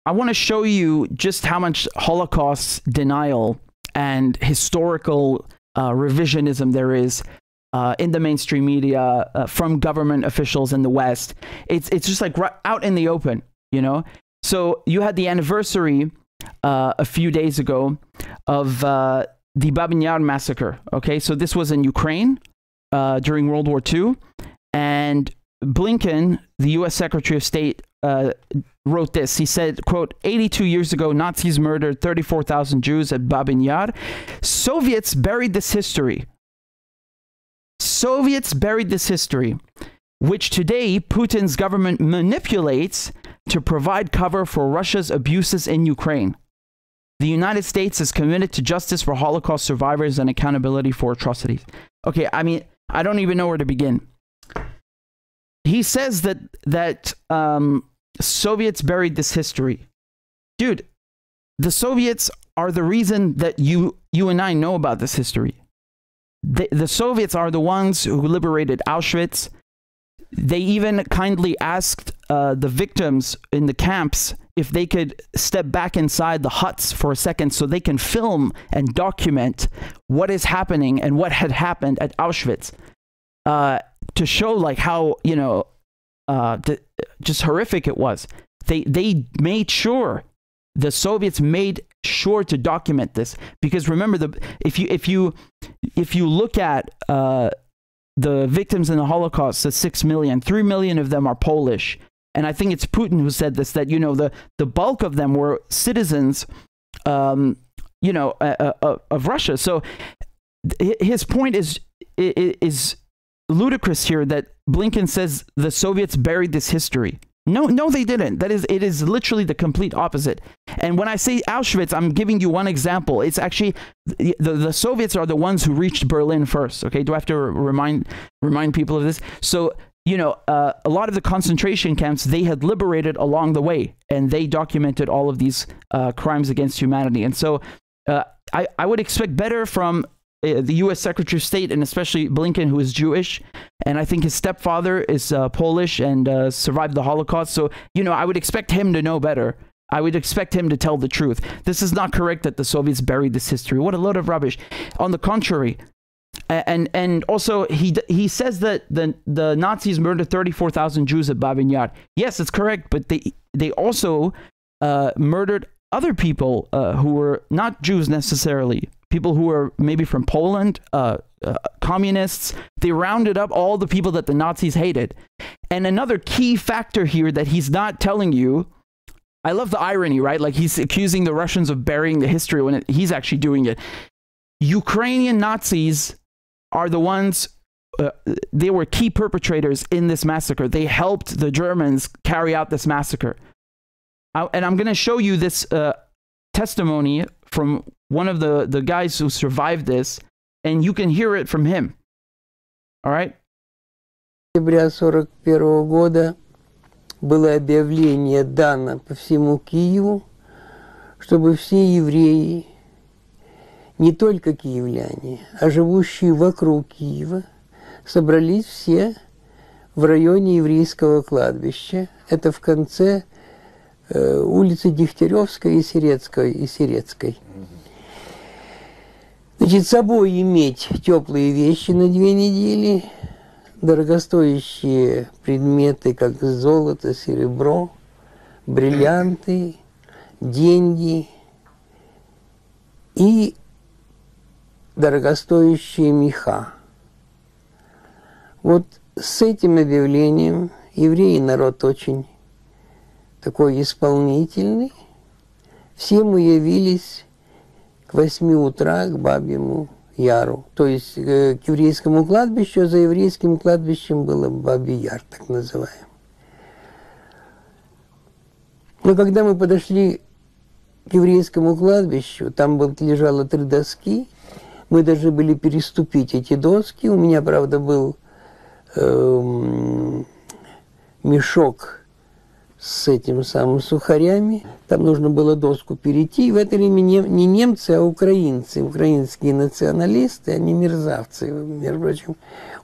I want to show you just how much Holocaust denial and historical revisionism there is in the mainstream media from government officials in the West. It's just like right out in the open, you know? So you had the anniversary a few days ago of the Babyn Yar massacre, okay? So this was in Ukraine during World War II, and Blinken, the U.S. Secretary of State, wrote this. He said, quote, 82 years ago, Nazis murdered 34,000 Jews at Babyn Yar. Soviets buried this history. Soviets buried this history, which today Putin's government manipulates to provide cover for Russia's abuses in Ukraine. The United States is committed to justice for Holocaust survivors and accountability for atrocities. Okay, I mean, I don't even know where to begin. He says that Soviets buried this history. Dude, the Soviets are the reason that you and I know about this history. The Soviets are the ones who liberated Auschwitz. They even kindly asked the victims in the camps if they could step back inside the huts for a second so they can film and document what is happening and what had happened at Auschwitz. To show like how, you know, just horrific it was. They made sure, the Soviets made sure to document this, because remember, if you look at the victims in the Holocaust, the 6 million, 3 million of them are Polish, and I think it's Putin who said this, that, you know, the bulk of them were citizens, you know, of Russia. So his point is ludicrous here, that Blinken says the Soviets buried this history. No, they didn't. It is literally the complete opposite. And when I say Auschwitz, I'm giving you one example. It's actually the Soviets are the ones who reached Berlin first. Okay, do I have to remind people of this? So, you know, a lot of the concentration camps they had liberated along the way, and they documented all of these crimes against humanity. And so, I would expect better from the U.S. Secretary of State, and especially Blinken, who is Jewish, and I think his stepfather is Polish and survived the Holocaust. So, you know, I would expect him to know better. I would expect him to tell the truth. This is not correct that the Soviets buried this history. What a load of rubbish. On the contrary, and also he says that the Nazis murdered 34,000 Jews at Babyn Yar. Yes, it's correct, but they also murdered other people who were not Jews necessarily. People who were maybe from Poland, communists. They rounded up all the people that the Nazis hated. And another key factor here that he's not telling you, I love the irony, right? Like, he's accusing the Russians of burying the history when he's actually doing it. Ukrainian Nazis are the ones, they were key perpetrators in this massacre. They helped the Germans carry out this massacre. And I'm going to show you this testimony from one of the guys who survived this, and you can hear it from him. All right? Октября 1941 года было объявление дано по всему Киеву, чтобы все евреи, не только киевляне, а живущие вокруг Киева, собрались все в районе еврейского кладбища. Это в конце улицы Дегтяревской и Сирецкой. Значит, с собой иметь теплые вещи на 2 недели, дорогостоящие предметы, как золото, серебро, бриллианты, деньги и дорогостоящие меха. Вот с этим объявлением евреи народ очень такой исполнительный. Все мы явились к 8 утра к Бабьему Яру, то есть к еврейскому кладбищу, а за еврейским кладбищем было Бабий Яр, так называемый. Но когда мы подошли к еврейскому кладбищу, там лежало 3 доски, мы должны были переступить эти доски. У меня, правда, был мешок с этим самым сухарями. Там нужно было доску перейти. И в это время не немцы, а украинцы, украинские националисты, они мерзавцы, между прочим,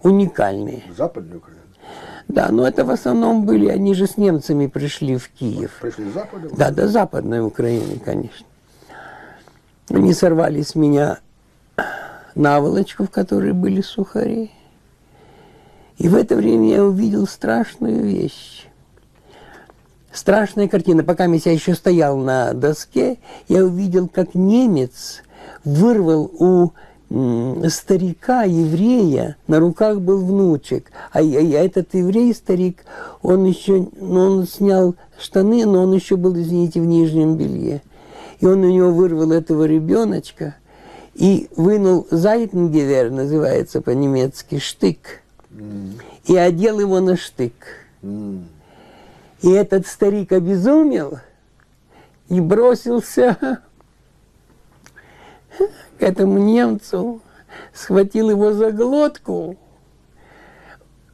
уникальные. Западные украинцы? Да, но это в основном были, они же с немцами пришли в Киев. Пришли с Запада? Да, до Западной Украины, конечно. Они сорвали с меня наволочку, в которой были сухари. И в это время я увидел страшную вещь. Страшная картина. Пока я еще стоял на доске, я увидел, как немец вырвал у старика, еврея, на руках был внучек. А этот еврей, старик, он снял штаны, но он еще был, извините, в нижнем белье. И он у него вырвал этого ребеночка и вынул зайтенгевер, называется по-немецки, штык, и одел его на штык. И этот старик обезумел и бросился к этому немцу, схватил его за глотку.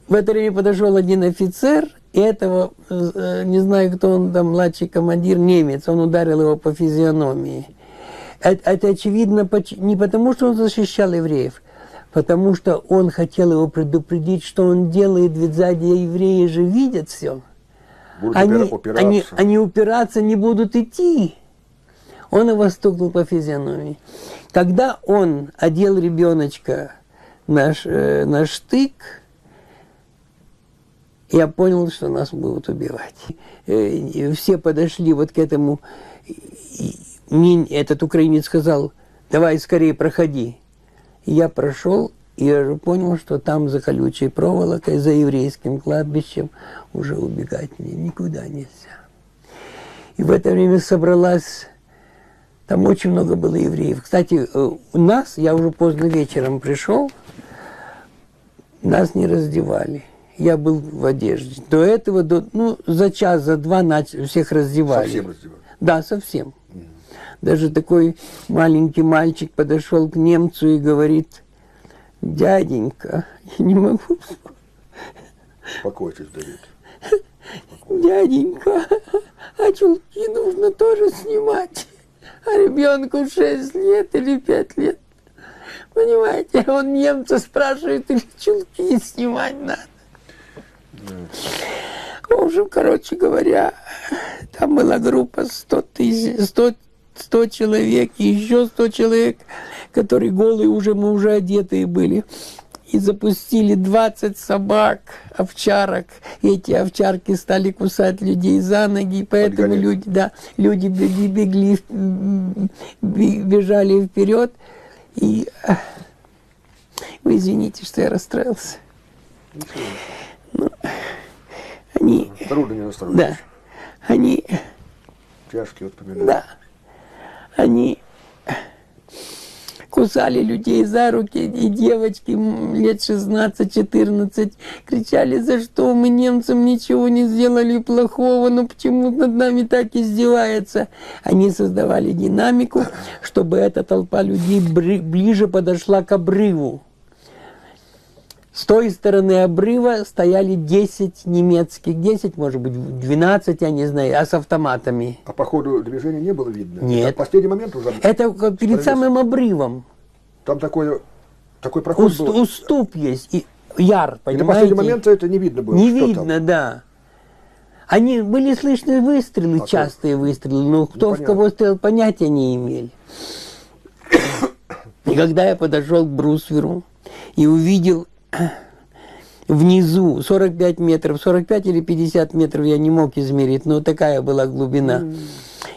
В это время подошел один офицер, и этого, не знаю, кто он там, младший командир, немец, он ударил его по физиономии. Это очевидно не потому, что он защищал евреев, потому что он хотел его предупредить, что он делает, ведь сзади евреи же видят все. Они упираться не будут идти. Он его стукнул по физиономии. Когда он одел ребеночка на штык, я понял, что нас будут убивать. Все подошли вот к этому. Мне этот украинец сказал: давай скорее проходи. И я прошел, и я же понял, что там за колючей проволокой, за еврейским кладбищем уже убегать мне никуда нельзя. И в это время собралась... Там очень много было евреев. Кстати, у нас, я уже поздно вечером пришел, нас не раздевали. Я был в одежде. До этого, за час, за два всех раздевали. Совсем раздевали? Да, совсем. Даже такой маленький мальчик подошел к немцу и говорит: дяденька, я не могу... Успокойтесь, Давид. Дяденька, а чулки нужно тоже снимать. А ребенку 6 лет или 5 лет. Понимаете, он немца спрашивает, или чулки снимать надо. В общем, короче говоря, там была группа 100 человек, и еще 100 человек, которые голые мы уже одетые были. И запустили 20 собак, овчарок. И эти овчарки стали кусать людей за ноги. Поэтому люди бежали вперед. И вы извините, что я расстроился. Они... Трудно не расстроиться. Да. Они... Тяжкие воспоминания. Да. Они... кусали людей за руки, и девочки лет 16-14 кричали: за что мы немцам ничего не сделали плохого, но почему над нами так издевается. Они создавали динамику, чтобы эта толпа людей ближе подошла к обрыву. С той стороны обрыва стояли 10 немецких, 10, может быть, 12, я не знаю, а с автоматами. А по ходу движения не было видно? Нет. Это в последний момент уже? Это перед самым обрывом. Там такой проход был? Уступ есть, и яр, понимаете? И на последний момент это не видно было? Не видно, да. Были слышны выстрелы, частые выстрелы, но кто в кого стрелял, понятия не имели. И когда я подошел к брустверу и увидел внизу 45 метров, 45 или 50 метров, я не мог измерить, но такая была глубина.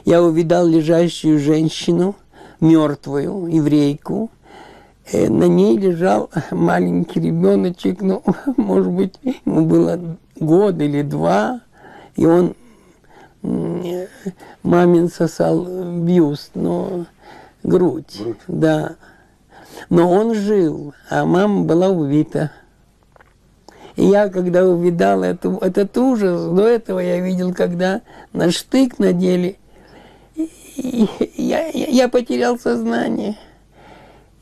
Я увидал лежащую женщину, мертвую, еврейку. На ней лежал маленький ребеночек, может быть, ему было год или 2, и он мамин сосал бюст, грудь, да. Но он жил, а мама была убита. И я, когда увидал этот ужас, до этого я видел, когда на штык надели, я потерял сознание.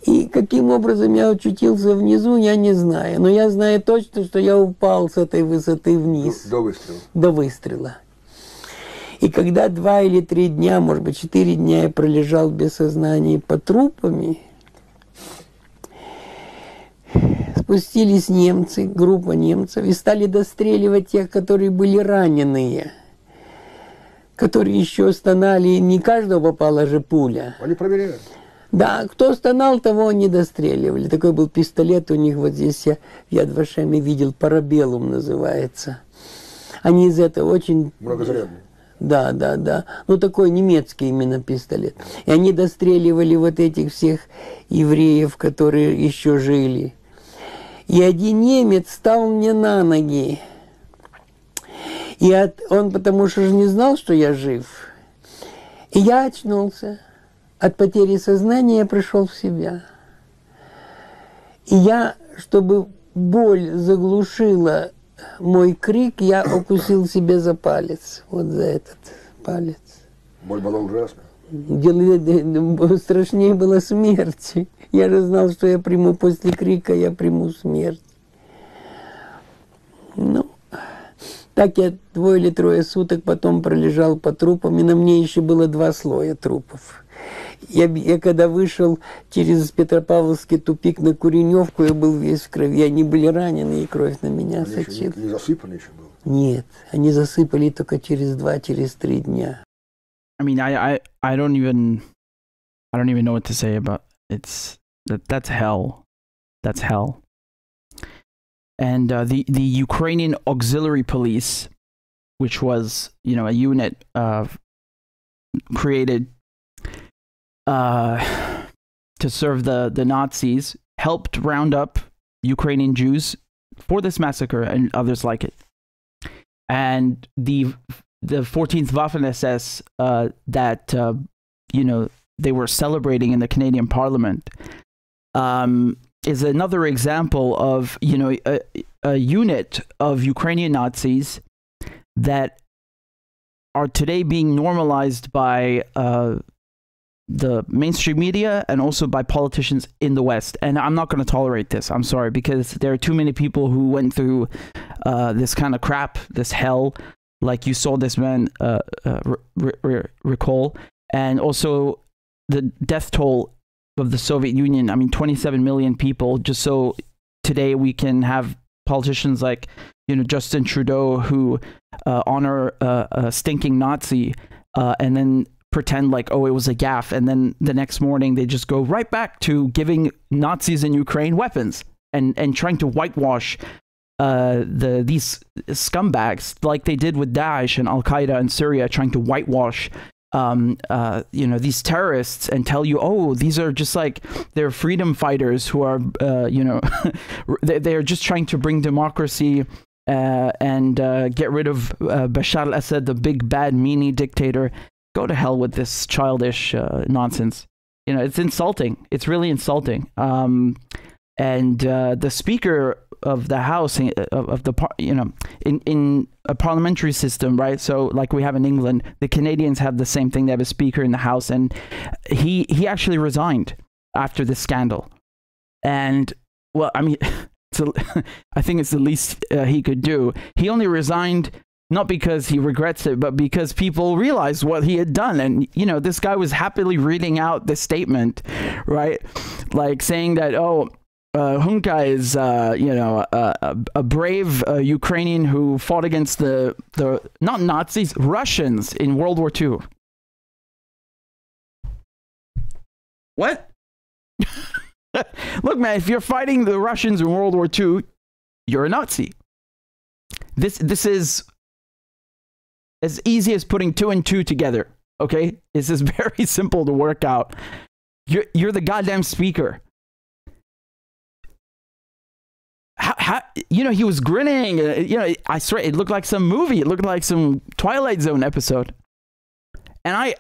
И каким образом я очутился внизу, я не знаю. Но я знаю точно, что я упал с этой высоты вниз. До выстрела. До выстрела. И когда 2 или 3 дня, может быть, 4 дня я пролежал без сознания под трупами, спустились немцы, группа немцев, и стали достреливать тех, которые были раненые, которые еще стонали. Не каждого попала же пуля. Они проверяют. Да, кто стонал, того не достреливали. Такой был пистолет у них, вот здесь я в Яд Вашеме видел, парабеллум называется. Они из этого очень... Многозарядный. Да, да, да. Ну, такой немецкий именно пистолет. И они достреливали вот этих всех евреев, которые еще жили. И один немец стал мне на ноги. И он потому что же не знал, что я жив. И я очнулся. От потери сознания я пришел в себя. И я, чтобы боль заглушила мой крик, я укусил себе за палец. Вот за этот палец. Боль была ужасная. Страшнее была смерть. Я же знал, что я приму после крика, я приму смерть. Ну, так я 2 или 3 суток потом пролежал по трупам, и на мне еще было 2 слоя трупов. Я когда вышел через Петропавловский тупик на Куреневку, я был весь в крови. Они были ранены, и кровь на меня сочилась. Не засыпаны еще было? Нет, они засыпали только через 2-3 дня. I mean, I don't even know what to say about that's hell. That's hell. And the Ukrainian Auxiliary Police, which was, you know, a unit created to serve the Nazis, helped round up Ukrainian Jews for this massacre and others like it. And the 14th Waffen-SS that you know, they were celebrating in the Canadian Parliament is another example of, you know, a unit of Ukrainian Nazis that are today being normalized by the mainstream media and also by politicians in the West. And I'm not going to tolerate this. I'm sorry, because there are too many people who went through this kind of crap, this hell, like you saw this man recall, and also the death toll of the Soviet Union. I mean, 27 million people, just so today we can have politicians like, you know, Justin Trudeau, who honor a stinking Nazi and then pretend like, oh, it was a gaffe, and then the next morning they just go right back to giving Nazis in Ukraine weapons and trying to whitewash these scumbags like they did with Daesh and Al-Qaeda in Syria, trying to whitewash you know, these terrorists and tell you, oh, these are just like, they're freedom fighters who are you know, they're just trying to bring democracy and get rid of Bashar al-Assad, the big bad meanie dictator. Go to hell with this childish nonsense. You know, it's insulting. It's really insulting. And the Speaker of the House of the, you know, in a parliamentary system, right? So like we have in England, the Canadians have the same thing. They have a Speaker in the House, and he actually resigned after this scandal. And well, I mean, I think it's the least he could do. He only resigned not because he regrets it, but because people realized what he had done. And, you know, this guy was happily reading out the statement, right? Like saying that, oh, Hunka is, you know, a brave Ukrainian who fought against the not Nazis, Russians in World War II. What? Look, man, if you're fighting the Russians in World War II, you're a Nazi. This is as easy as putting 2 and 2 together, okay? This is very simple to work out. You're the goddamn Speaker. How, you know, he was grinning. You know, I swear, it looked like some movie. It looked like some Twilight Zone episode. And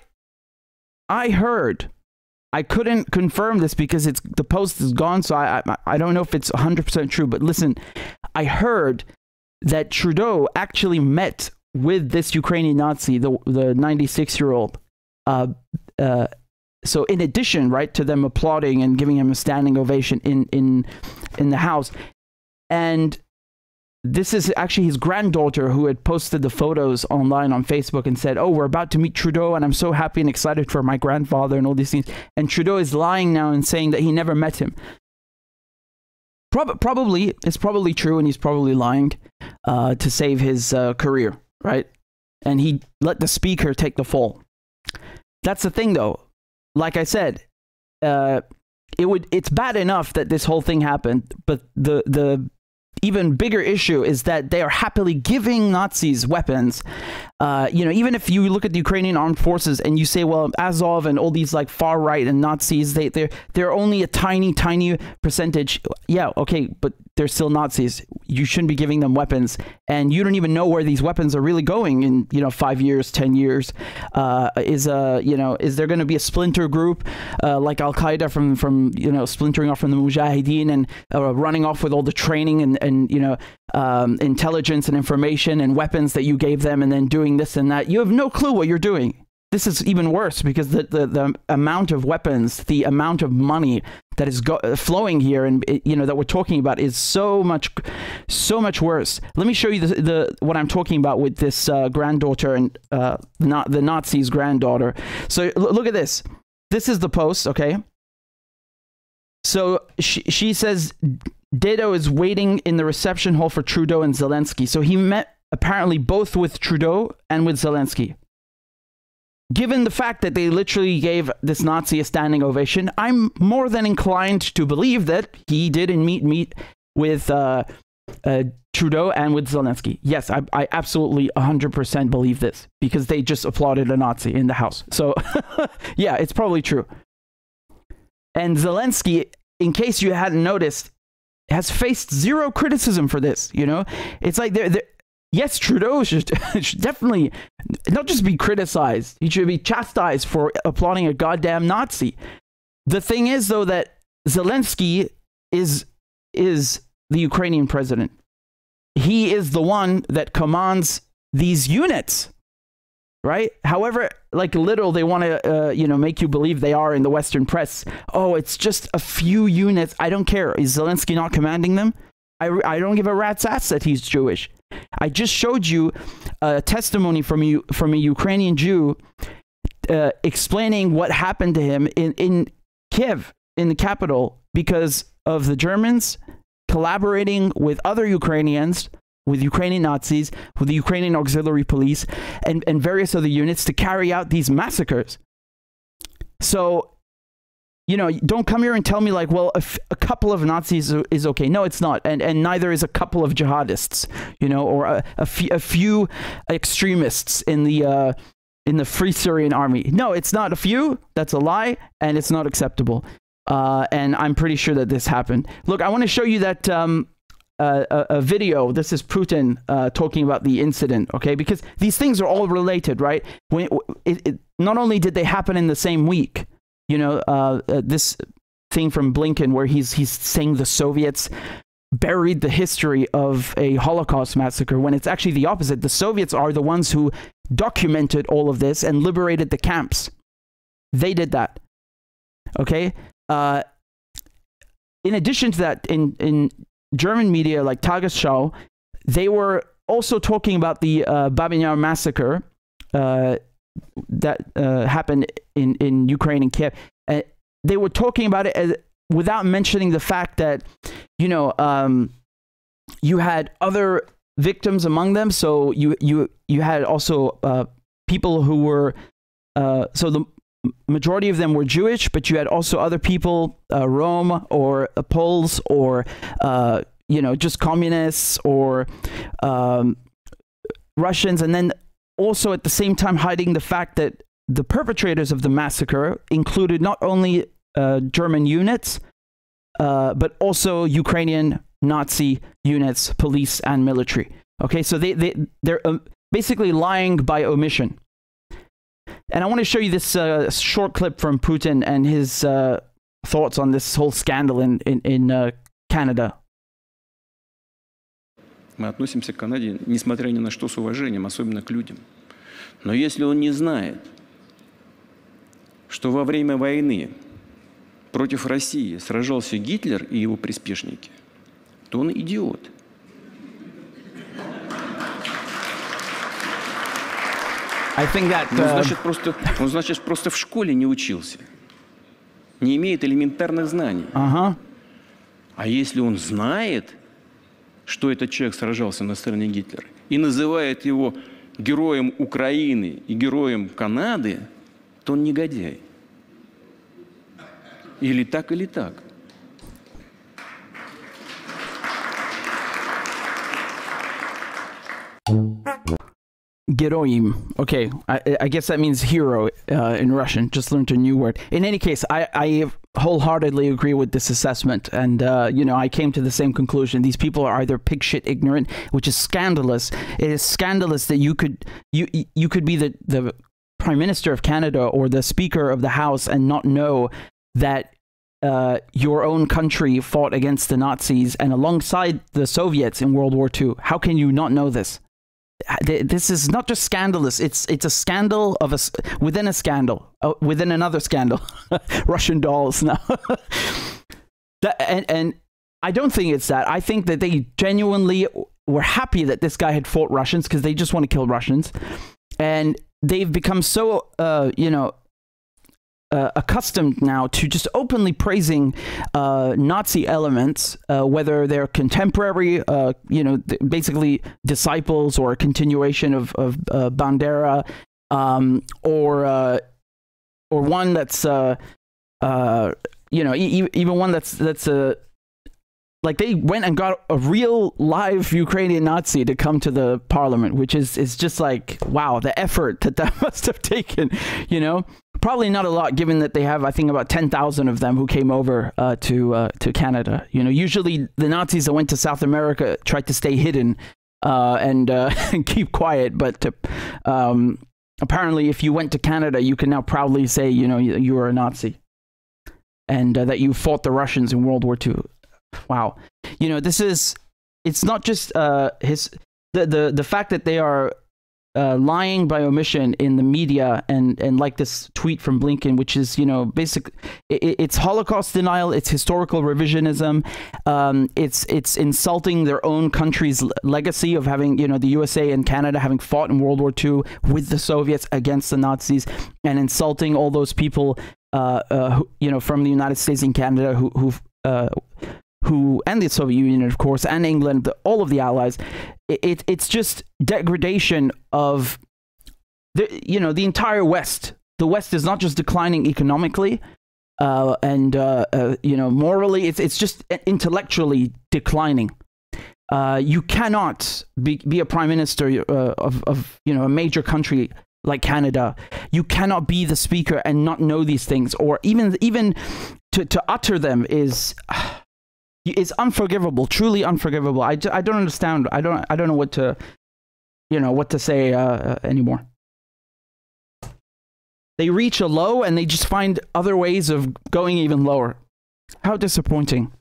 I heard, I couldn't confirm this because the post is gone, so I don't know if it's 100% true. But listen, I heard that Trudeau actually met with this Ukrainian Nazi, the 96-year-old. So in addition, right, to them applauding and giving him a standing ovation in the House. And this is actually his granddaughter who had posted the photos online on Facebook and said, oh, we're about to meet Trudeau and I'm so happy and excited for my grandfather and all these things. And Trudeau is lying now and saying that he never met him. Probably, it's probably true, and he's probably lying to save his career, right? And he let the speaker take the fall. That's the thing, though. Like I said, it's bad enough that this whole thing happened, but the even bigger issue is that they are happily giving Nazis weapons. You know, even if you look at the Ukrainian armed forces and you say, well, Azov and all these like far right and Nazis, they're only a tiny percentage. Yeah, okay, but they're still Nazis. You shouldn't be giving them weapons, and you don't even know where these weapons are really going in 5 years, 10 years. Is there going to be a splinter group like Al Qaeda from splintering off from the Mujahideen and running off with all the training and intelligence and information and weapons that you gave them, and then doing this and that? You have no clue what you're doing. This is even worse because the amount of weapons, the amount of money that is flowing here, and that we're talking about, is so much worse. Let me show you what I'm talking about with this granddaughter and the Nazi's granddaughter. So look at this. This is the post, okay? So she says Dedo is waiting in the reception hall for Trudeau and Zelensky. So he met apparently both with Trudeau and with Zelensky. Given the fact that they literally gave this Nazi a standing ovation, I'm more than inclined to believe that he did meet with Trudeau and with Zelensky. Yes, I absolutely 100% believe this, because they just applauded a Nazi in the house. So yeah, it's probably true. And Zelensky, in case you hadn't noticed, has faced zero criticism for this. It's like yes, Trudeau should definitely not just be criticized. He should be chastised for applauding a goddamn Nazi. The thing is, though, that Zelensky is the Ukrainian president. He is the one that commands these units, right? However, like little they want to, make you believe they are in the Western press. Oh, it's just a few units. I don't care. Is Zelensky not commanding them? I don't give a rat's ass that he's Jewish. I just showed you a testimony from a Ukrainian Jew explaining what happened to him in Kiev, in the capital, because of the Germans collaborating with other Ukrainians, with Ukrainian Nazis, with the Ukrainian auxiliary police, and various other units to carry out these massacres. So, don't come here and tell me like, well, a couple of Nazis is okay. No, it's not. And neither is a couple of jihadists, or a few extremists in the Free Syrian Army. No, it's not a few. That's a lie, and it's not acceptable. And I'm pretty sure that this happened. Look, I want to show you that a video. This is Putin talking about the incident, okay? Because these things are all related, right? Not only did they happen in the same week, this thing from Blinken where he's saying the Soviets buried the history of a Holocaust massacre, when it's actually the opposite. The Soviets are the ones who documented all of this and liberated the camps. They did that. Okay? In addition to that, in German media like Tagesschau, they were also talking about the Babin Yar massacre that happened in Ukraine and Kiev. They were talking about it without mentioning the fact that, you had other victims among them. So you had also people who were, so the majority of them were Jewish, but you had also other people, Rome or Poles or, just communists or Russians. And then also at the same time hiding the fact that the perpetrators of the massacre included not only German units, but also Ukrainian Nazi units, police and military. Okay, so they're basically lying by omission. And I want to show you this short clip from Putin and his thoughts on this whole scandal in Canada. Мы относимся к Канаде, несмотря ни на что, с уважением, особенно к людям. Но если он не знает, что во время войны против России сражался Гитлер и его приспешники, то он идиот. I think that, он, значит, просто в школе не учился. Не имеет элементарных знаний. А если он знает, что этот человек сражался на стороне Гитлера, и называет его героем Украины и героем Канады, то он негодяй. Или так, или так. Geroim. Okay, I guess that means hero in Russian. Just learned a new word. In any case, I wholeheartedly agree with this assessment. And, you know, I came to the same conclusion. These people are either pig shit ignorant, which is scandalous. It is scandalous that you could be the Prime Minister of Canada or the Speaker of the House and not know that your own country fought against the Nazis and alongside the Soviets in World War II. How can you not know this? This is not just scandalous. It's a scandal of within a scandal, within another scandal. Russian dolls now. And I don't think it's that. I think that they genuinely were happy that this guy had fought Russians because they just want to kill Russians, and they've become so accustomed now to just openly praising Nazi elements, whether they're contemporary, basically disciples or a continuation of Bandera, or one that's even one that's like they went and got a real live Ukrainian Nazi to come to the parliament, which is just like, wow, the effort that must have taken, you know. Probably not a lot, given that they have, I think, about 10,000 of them who came over to Canada. You know, usually the Nazis that went to South America tried to stay hidden and keep quiet. But apparently, if you went to Canada, you can now proudly say, you know, you were a Nazi and that you fought the Russians in World War II. Wow, you know, it's not just the fact that they are lying by omission in the media and like this tweet from Blinken, which is, you know, it's Holocaust denial, it's historical revisionism, it's insulting their own country's legacy of having, you know, the USA and Canada having fought in World War II with the Soviets against the Nazis, and insulting all those people, you know, from the United States and Canada who and the Soviet Union, of course, and England, all of the allies. It's just degradation of the entire West. The West is not just declining economically and morally. It's just intellectually declining. You cannot be a prime minister of a major country like Canada. You cannot be the speaker and not know these things, or even to utter them is unforgivable, truly unforgivable. I don't understand. I don't know what to say anymore. They reach a low and they just find other ways of going even lower. How disappointing.